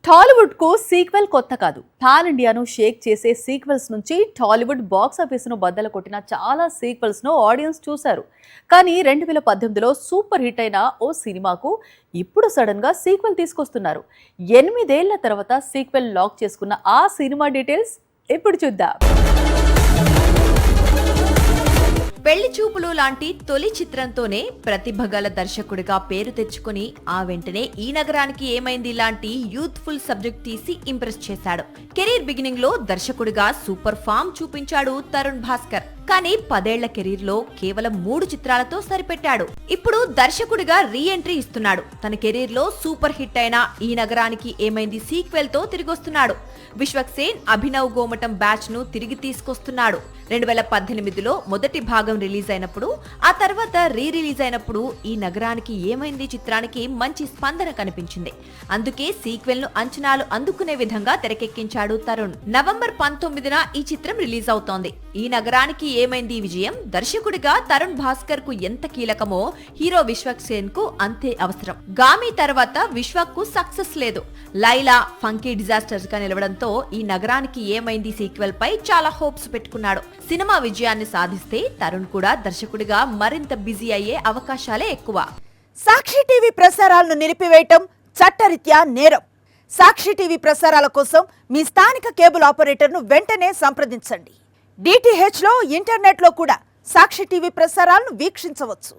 టాలీవుడ్ కు సీక్వెల్ కొత్త కాదు. పాన్ ఇండియాను షేక్ చేసే సీక్వెల్స్ నుంచి టాలీవుడ్ బాక్స్ ఆఫీస్ ను బద్దలు కొట్టిన చాలా సీక్వెల్స్ ను ఆడియన్స్ చూశారు. కానీ 2018లో సూపర్ హిట్ అయిన ఓ సినిమాకు ఇప్పుడు సడన్ గా సీక్వెల్ తీసుకొస్తున్నారు. 8 ఏళ్ల తర్వాత సీక్వెల్ లాక్ చేసుకున్న ఆ సినిమా డీటెయిల్స్ ఇప్పుడు చూద్దాం. పెళ్లి చూపులు లాంటి తొలి చిత్రంతోనే ప్రతిభ గల దర్శకుడిగా పేరు తెచ్చుకుని ఆ వెంటనే ఈ నగరానికి ఏమైంది లాంటి యూత్ఫుల్ సబ్జెక్ట్ తీసి ఇంప్రెస్ చేశాడు. కెరీర్ బిగినింగ్ లో దర్శకుడిగా సూపర్ ఫామ్ చూపించాడు తరుణ్ భాస్కర్. కానీ 10 ఏళ్ల కెరీర్ లో కేవలం 3 చిత్రాలతో సరిపెట్టాడు. ఇప్పుడు దర్శకుడిగా రీ ఎంట్రీ ఇస్తున్నాడు. తన కెరీర్ లో సూపర్ హిట్ అయిన ఈ నగరానికి ఏమైంది సీక్వెల్ తో తిరిగొస్తున్నాడు. విశ్వక్సేన్, అభినవ్ గోమటం బ్యాచ్ ను తిరిగి తీసుకొస్తున్నాడు. 2018లో మొదటి భాగం రిలీజ్ అయినప్పుడు, ఆ తర్వాత రిలీజ్ అయినప్పుడు ఈ నగరానికి ఏమైంది చిత్రానికి మంచి స్పందన కనిపించింది. అందుకే సీక్వెల్ ను అంచనాలు అందుకునే విధంగా తెరకెక్కించాడు తరుణ్. నవంబర్ 19న ఈ చిత్రం రిలీజ్ అవుతోంది. ఈ నగరానికి ఏమైంది విజయం దర్శకుడిగా తరుణ్ భాస్కర్ కు ఎంత కీలకమో హీరో విశ్వక్సేన్ కు అంతే అవసరం. గామి తర్వాత విశ్వక్ కు సక్సెస్ లేదు. లైలా, ఫంకీ డిజాస్టర్స్ గా నిలవడంతో ఈ నగరానికి ఏమైంది సీక్వెల్ పై చాలా హోప్స్ పెట్టుకున్నాడు. సినిమా విజయాన్ని సాధిస్తే తరుణ్ కూడా దర్శకుడిగా మరింత బిజీ అయ్యే అవకాశాలే ఎక్కువ. సాక్షి టీవీ ప్రసారాలను నిలిపివేయటం చట్టరీత్యా నేరం. సాక్షి టీవీ ప్రసారాల కోసం మీ స్థానిక కేబుల్ ఆపరేటర్ను వెంటనే సంప్రదించండి. DTH లో ఇంటర్నెట్ లో కూడా సాక్షి టీవీ ప్రసారాలను వీక్షించవచ్చు.